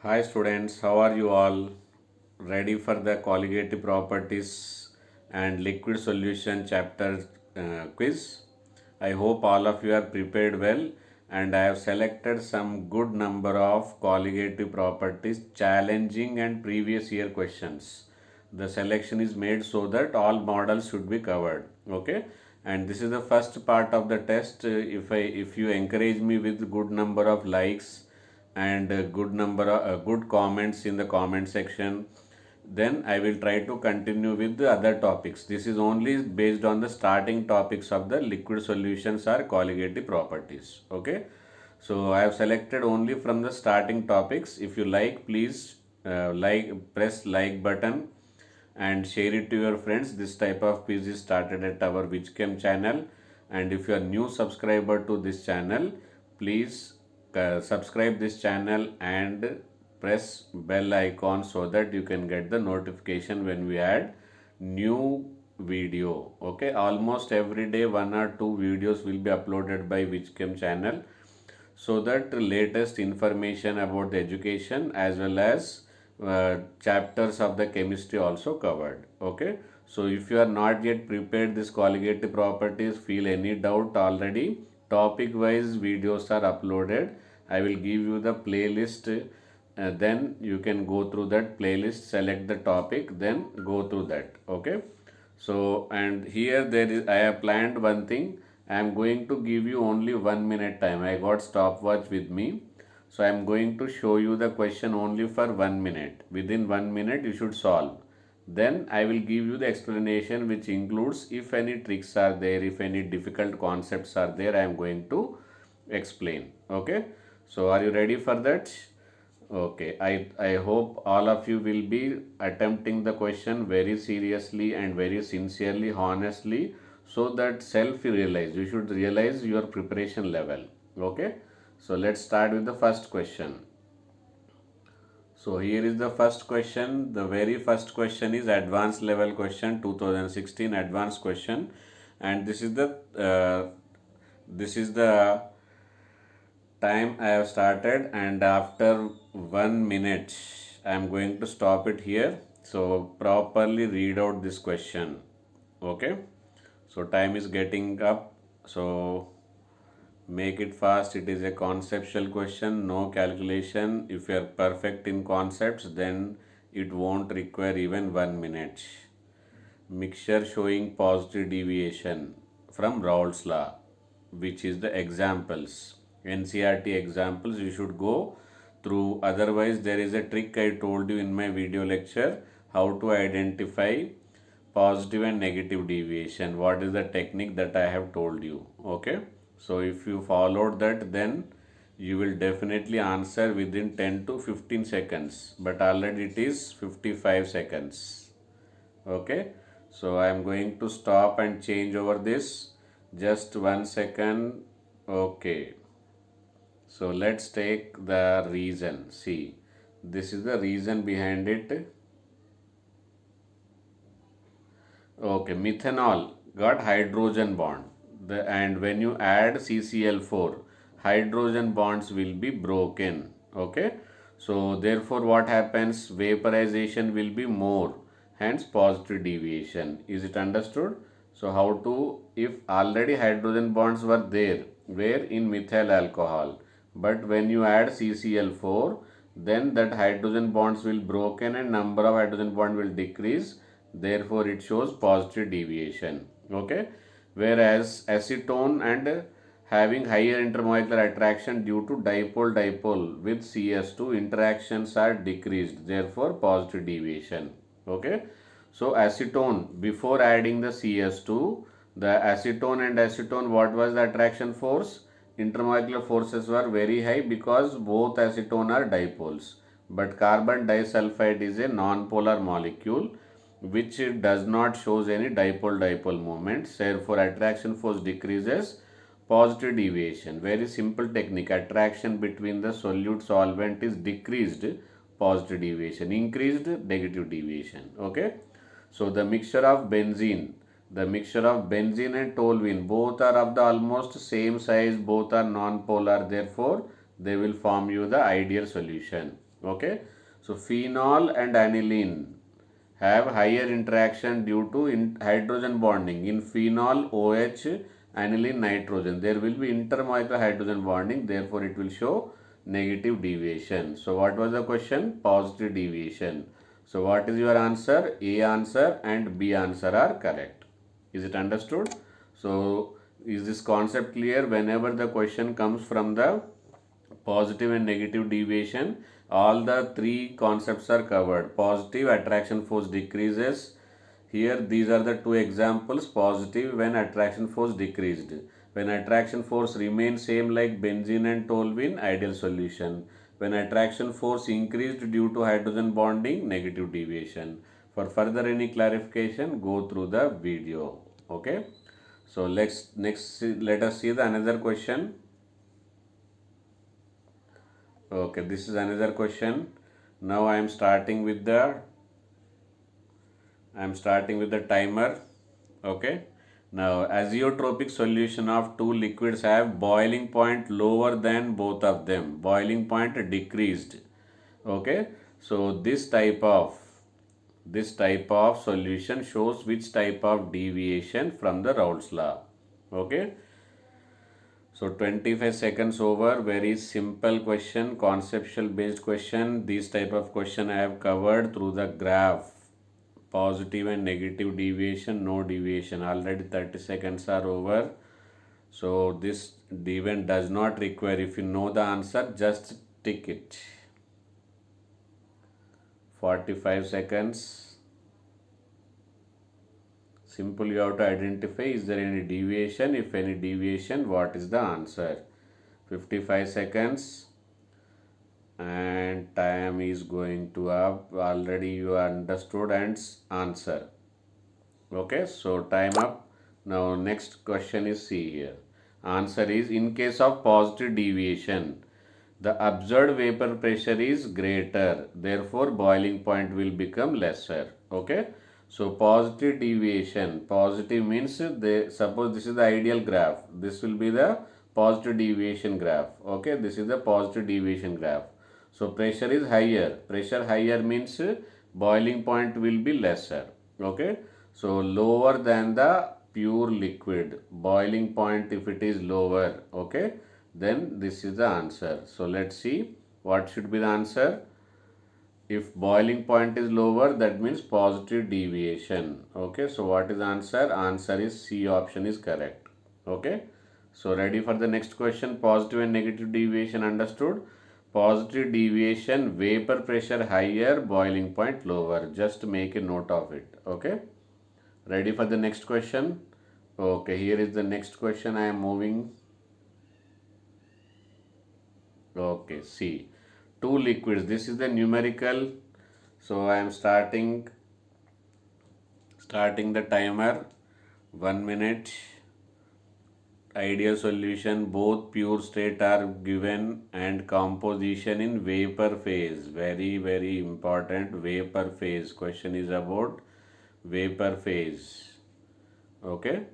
Hi students, how are you all? Ready for the colligative properties and liquid solution chapter quiz? I hope all of you are prepared well, and I have selected some good number of colligative properties challenging and previous year questions. The selection is made so that all models should be covered. Okay, and this is the first part of the test. If you encourage me with good number of likes and good number of good comments in the comment section, then I will try to continue with the other topics. This is only based on the starting topics of the liquid solutions or colligative properties. Okay, so I have selected only from the starting topics. If you like, please press like button and share it to your friends. This type of quiz is started at our Whichchem channel, and if you are new subscriber to this channel, please subscribe this channel and press bell icon so that you can get the notification when we add new video. Okay, almost every day one or two videos will be uploaded by Whichchem channel, so that the latest information about the education as well as chapters of the chemistry also covered. Okay, so if you are not yet prepared this colligative properties, feel any doubt, already topic wise videos are uploaded. I will give you the playlist, then you can go through that playlist, select the topic, then go through that. Okay, so and here there is, I have planned one thing. I am going to give you only 1 minute time. I got stopwatch with me, so I am going to show you the question only for 1 minute. Within 1 minute you should solve. Then I will give you the explanation, which includes if any tricks are there, if any difficult concepts are there, I am going to explain. Okay, so are you ready for that? Okay, I hope all of you will be attempting the question very seriously and very sincerely, honestly, so that self you realize. You should realize your preparation level. Okay, so let's start with the first question. So here is the first question. The very first question is advanced level question 2016 advanced question, and this is the time I have started, and after 1 minute I am going to stop it here. So properly read out this question. Okay. So time is getting up. So make it fast. It is a conceptual question, no calculation. If you are perfect in concepts, then it won't require even 1 minute. Mixture showing positive deviation from Raoult's law, which is the examples. NCRT examples you should go through. Otherwise, there is a trick I told you in my video lecture, how to identify positive and negative deviation. What is the technique that I have told you? Okay. So if you followed that, then you will definitely answer within 10 to 15 seconds. But already it is 55 seconds. Okay, so I am going to stop and change over this. Just 1 second. Okay, so let's take the reason. See, this is the reason behind it. Okay, methanol got hydrogen bond, and when you add CCl4, hydrogen bonds will be broken. Okay, so therefore, what happens? Vaporization will be more, hence positive deviation. Is it understood? So, how to, if already hydrogen bonds were there, where in methyl alcohol, but when you add CCl4, then that hydrogen bonds will broken and number of hydrogen bond will decrease, therefore it shows positive deviation. Okay, whereas acetone and having higher intermolecular attraction due to dipole dipole with CS2, interactions are decreased, therefore positive deviation. Okay, so acetone, before adding the CS2, the acetone and acetone, what was the attraction force? Intermolecular forces were very high because both acetone are dipoles, but carbon disulfide is a non-polar molecule which does not shows any dipole dipole moments, therefore attraction force decreases, positive deviation. Very simple technique. Attraction between the solute solvent is decreased, positive deviation, increased, negative deviation. Okay, so the mixture of benzene, and toluene, both are of the almost same size, both are non-polar, therefore they will form you the ideal solution. Okay, so phenol and aniline have higher interaction due to hydrogen bonding. In phenol, OH, aniline, nitrogen, there will be intermolecular hydrogen bonding, therefore it will show negative deviation. So what was the question? Positive deviation. So what is your answer? A answer and B answer are correct. Is it understood? So is this concept clear? Whenever the question comes from the positive and negative deviation, all the three concepts are covered. Positive, attraction force decreases. Here these are the two examples. Positive, when attraction force decreased. When attraction force remains same like benzene and toluene, ideal solution. When attraction force increased due to hydrogen bonding, negative deviation. For further any clarification, go through the video. Okay, so let us see the another question. Okay, this is another question. Now I am starting with the timer. Okay. Now azeotropic solution of two liquids have boiling point lower than both of them. Boiling point decreased. Okay. So this type of solution shows which type of deviation from the Raoult's law. Okay. So 25 seconds over. Very simple question, conceptual based question. This type of question I have covered through the graph. Positive and negative deviation, no deviation. Already 30 seconds are over. So this event does not require, if you know the answer, just tick it. 45 seconds. Simple, you have to identify, is there any deviation? If any deviation, what is the answer? 55 seconds and time is going to up. Already you understood and answer. Okay, so time up. Now next question is see here. Answer is, in case of positive deviation, the observed vapor pressure is greater, therefore boiling point will become lesser. Okay, so positive deviation, positive means suppose this is the ideal graph, this will be the positive deviation graph. Okay, this is the positive deviation graph. So pressure is higher, pressure higher means boiling point will be lesser. Okay, so lower than the pure liquid, boiling point if it is lower. Okay, then this is the answer. So let's see what should be the answer. If boiling point is lower, that means positive deviation. Okay, so what is the answer? Answer is C option is correct. Okay, so ready for the next question. Positive and negative deviation understood. Positive deviation, vapor pressure higher, boiling point lower. Just make a note of it. Okay, ready for the next question. Okay, here is the next question. I am moving. Okay, see, two liquids. This is the numerical. So I am starting the timer. 1 minute. Ideal solution. Both pure state are given and composition in vapor phase. Very very important. Vapor phase. Question is about vapor phase. Okay.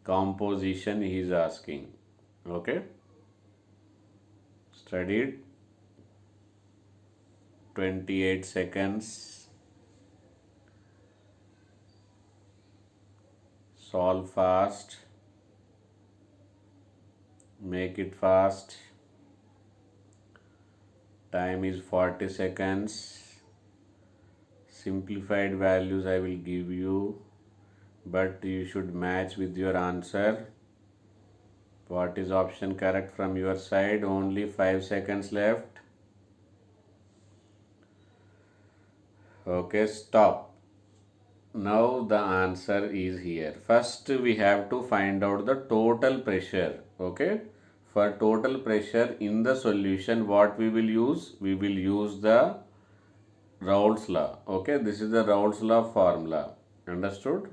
Composition he is asking. Okay. Studied. 28 seconds. Solve fast. Make it fast. Time is 40 seconds. Simplified values I will give you, but you should match with your answer. What is option correct from your side? Only 5 seconds left. Okay, stop. Now the answer is here. First we have to find out the total pressure. Okay, for total pressure in the solution, what we will use? We will use the Raoult's law. Okay, this is the Raoult's law formula. Understood?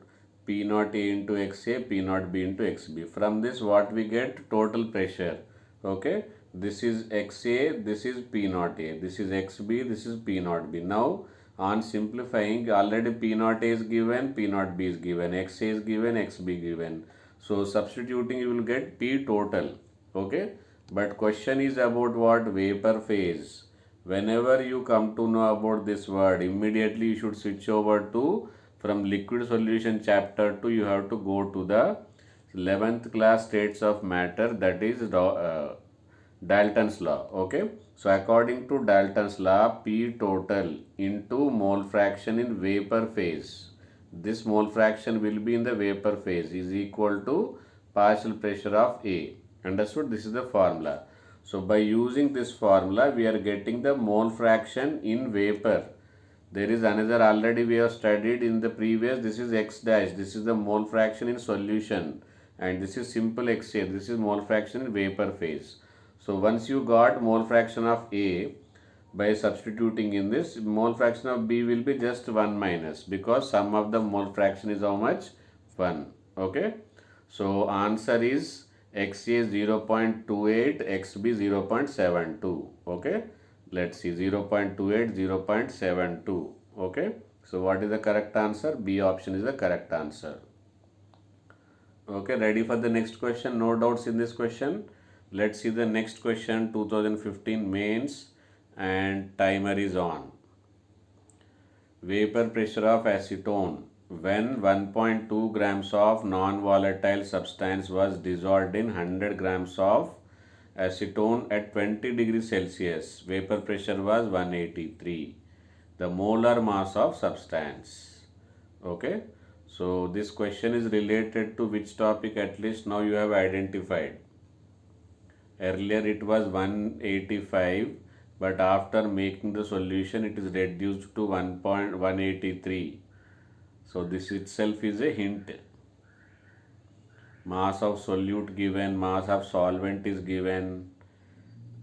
P naught A into XA, P naught B into XB. From this, what we get? Total pressure. Okay, this is XA, this is P naught A, this is XB, this is P naught B. Now, on simplifying, already P naught A is given, P naught B is given, XA is given, XB given. So, substituting, you will get P total. Okay, but question is about what? Vapor phase. Whenever you come to know about this word, immediately you should switch over to, from liquid solution chapter 2, you have to go to the 11th class states of matter, that is Dalton's law. Okay, so according to Dalton's law, P total into mole fraction in vapor phase, this mole fraction will be in the vapor phase, is equal to partial pressure of A. Understood? This is the formula. So by using this formula, we are getting the mole fraction in vapor. There is another already we have studied in the previous. This is X dash. This is the mole fraction in solution, and this is simple X here. This is mole fraction in vapor phase. So once you got mole fraction of A, by substituting in this, mole fraction of B will be just 1 minus, because sum of the mole fraction is how much? 1. Okay. So answer is XA 0.28, XB 0.72. Okay. Let's see, 0.28, 0.72. Okay. So what is the correct answer? B option is the correct answer. Okay, ready for the next question? No doubts in this question. Let's see the next question, 2015 mains, and timer is on. Vapor pressure of acetone when 1.2 grams of non-volatile substance was dissolved in 100 grams of acetone at 20 degrees Celsius. Vapor pressure was 183. The molar mass of substance. Okay. So this question is related to which topic? At least now you have identified. Earlier it was 185, but after making the solution it is reduced to 1.183. So this itself is a hint. Mass of solute given, mass of solvent is given,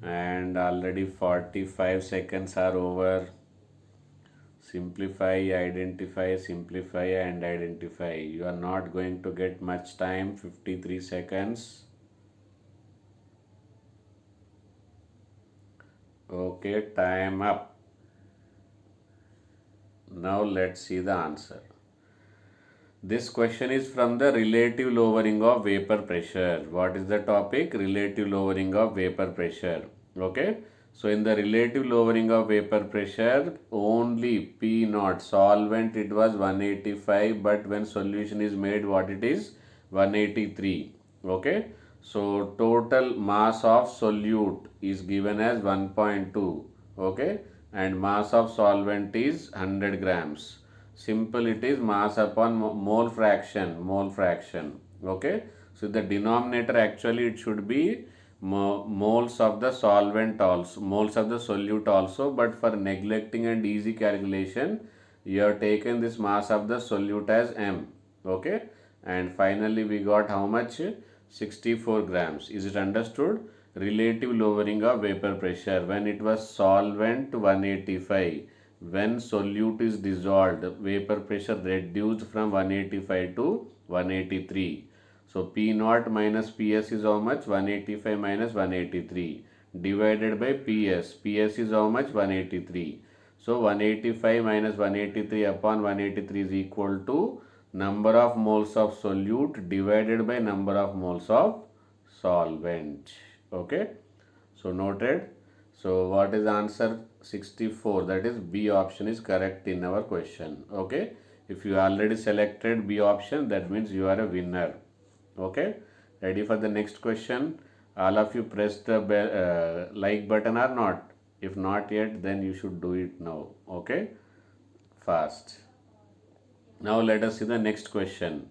and already 45 seconds are over. Simplify, identify, simplify and identify. You are not going to get much time, 53 seconds. Okay, time up. Now let's see the answer. This question is from the relative lowering of vapor pressure. What is the topic? Relative lowering of vapor pressure. Okay. So in the relative lowering of vapor pressure, only P naught solvent it was 185, but when solution is made, what it is? 183. Okay. So total mass of solute is given as 1.2. Okay. And mass of solvent is 100 grams. Simple, it is mass upon mole fraction. Okay. So the denominator actually it should be moles of the solvent also, moles of the solute also, but for neglecting and easy calculation you have taken this mass of the solute as M. Okay. And finally we got how much? 64 grams. Is it understood? Relative lowering of vapor pressure when it was solvent 185, when solute is dissolved, vapor pressure reduced from 185 to 183. So P naught minus PS is how much? 185 minus 183 divided by PS. PS is how much? 183. So 185 minus 183 upon 183 is equal to number of moles of solute divided by number of moles of solvent. Okay. So noted. So what is answer? 64. That is B option is correct in our question. Okay. If you already selected B option, that means you are a winner. Okay. Ready for the next question? All of you press the like button or not? If not yet, then you should do it now. Okay. Fast. Now let us see the next question.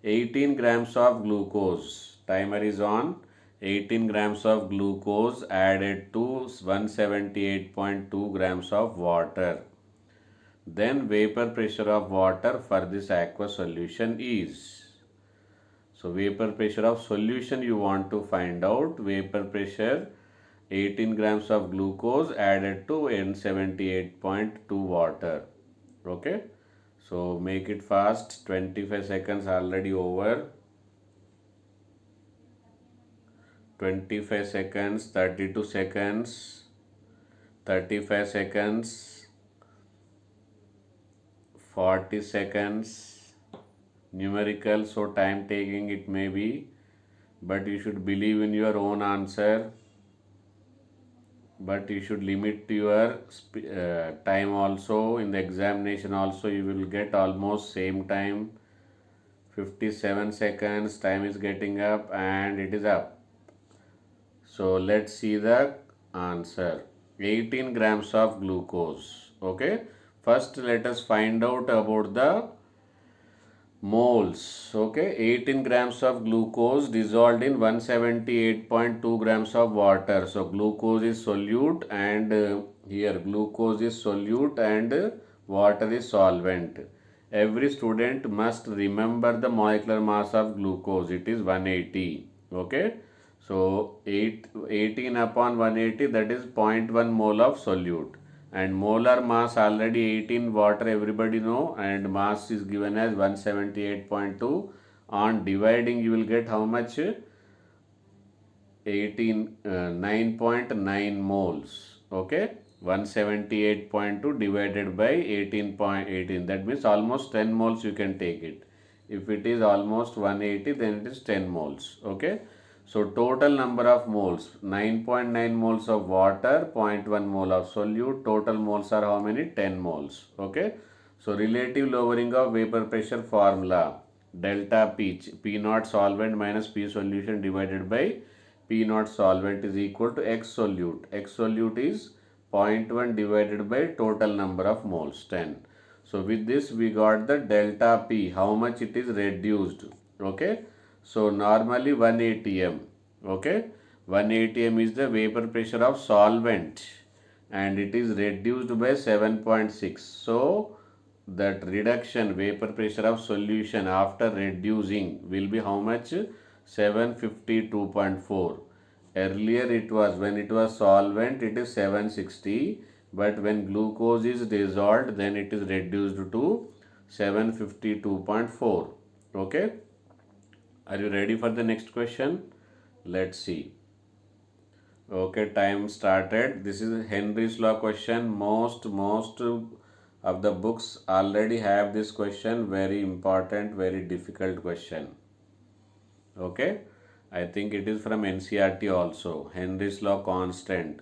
18 grams of glucose. Timer is on. 18 grams of glucose added to 178.2 grams of water. Then vapor pressure of water for this aqueous solution is. So vapor pressure of solution you want to find out. Vapor pressure 18 grams of glucose added to 178.2 water. Okay. So make it fast. 25 seconds already over. 25 seconds, 32 seconds, 35 seconds, 40 seconds. Numerical, so time taking it may be, but you should believe in your own answer. but you should limit your time also. In the examination also you will get almost same time, 57 seconds. Time is getting up and it is up. So let's see the answer. 18 grams of glucose. Okay, first let us find out about the moles. Okay, 18 grams of glucose dissolved in 178.2 grams of water. So glucose is solute and here glucose is solute and water is solvent. Every student must remember the molecular mass of glucose. It is 180. Okay, so 18 upon 180, that is 0.1 mole of solute, and molar mass already 18 water everybody know, and mass is given as 178.2. On dividing you will get how much? 9.9 moles. Okay, 178.2 divided by 18.18, that means almost 10 moles you can take it. If it is almost 180, then it is 10 moles. Okay, so total number of moles, 9.9 moles of water, 0.1 mole of solute. Total moles are how many? 10 moles. Okay, so relative lowering of vapor pressure formula, delta P, P naught solvent minus P solution divided by P naught solvent is equal to X solute. X solute is 0.1 divided by total number of moles, 10. So with this we got the delta P, how much it is reduced. Okay, so normally 1 atm. Okay, 1 atm is the vapor pressure of solvent and it is reduced by 7.6. So that reduction vapor pressure of solution after reducing will be how much? 752.4. Earlier it was, when it was solvent it is 760, but when glucose is dissolved then it is reduced to 752.4. Okay, are you ready for the next question? Let's see. Okay, time started. This is Henry's law question. Most of the books already have this question. Very important, very difficult question. Okay, I think it is from NCERT also. Henry's law constant.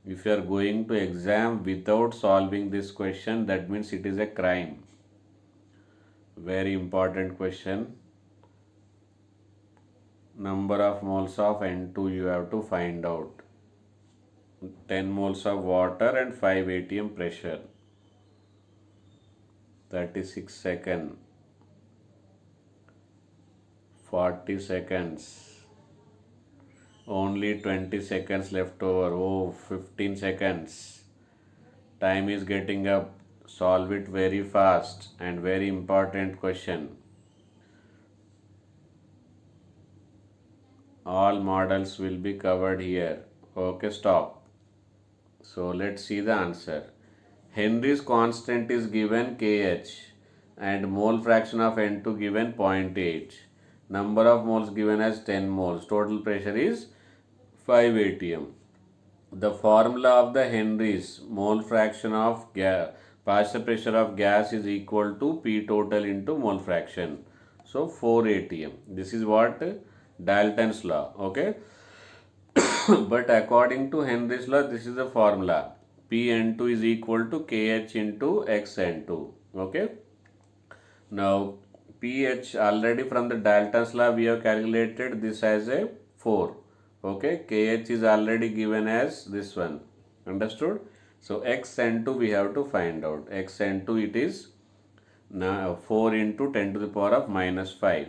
If you are going to exam without solving this question, that means it is a crime. Very important question. Number of moles of N2 you have to find out. 10 moles of water and 5 atm pressure. 36 seconds. 40 seconds. Only 20 seconds left over. Oh, 15 seconds. Time is getting up. Solve it very fast, and very important question. All models will be covered here. Okay, stop. So let's see the answer. Henry's constant is given Kh and mole fraction of N2 given 0.8. Number of moles given as 10 moles. Total pressure is 5 atm. The formula of the Henry's mole fraction of partial pressure of gas is equal to P total into mole fraction. So 4 atm. This is what Dalton's law. Okay. But according to Henry's law, this is the formula. Pn2 is equal to Kh into Xn2. Okay. Now pH already from the Dalton's law we have calculated this as a 4. Okay, Kh is already given as this one. Understood? So Xn2 we have to find out. Xn2 it is now 4 into 10 to the power of minus 5.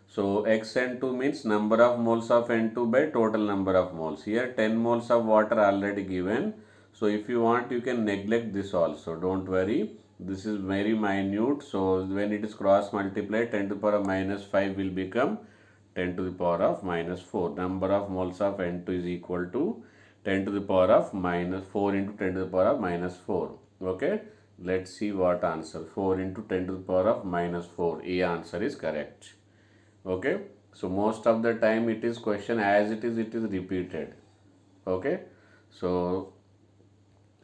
So Xn2 means number of moles of N2 by total number of moles. Here 10 moles of water already given. So if you want you can neglect this also. Don't worry. This is very minute. So when it is cross multiplied, 10 to the power of minus 5 will become 10 to the power of minus 4. Number of moles of N2 is equal to 10 to the power of minus 4 into 10 to the power of minus 4. Okay. Let's see what answer. 4 into 10 to the power of minus 4. A answer is correct. Okay. So most of the time it is question as it is repeated. Okay. So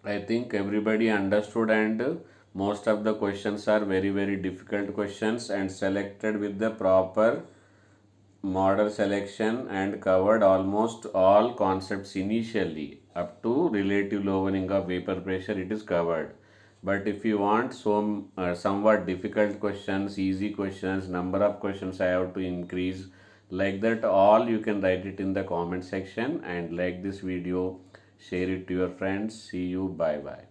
I think everybody understood, and most of the questions are very difficult questions and selected with the proper model selection and covered almost all concepts initially. Up to relative lowering of vapor pressure, it is covered. But if you want some somewhat difficult questions, easy questions, number of questions I have to increase, like that, all you can write it in the comment section and like this video, share it to your friends. See you. Bye bye.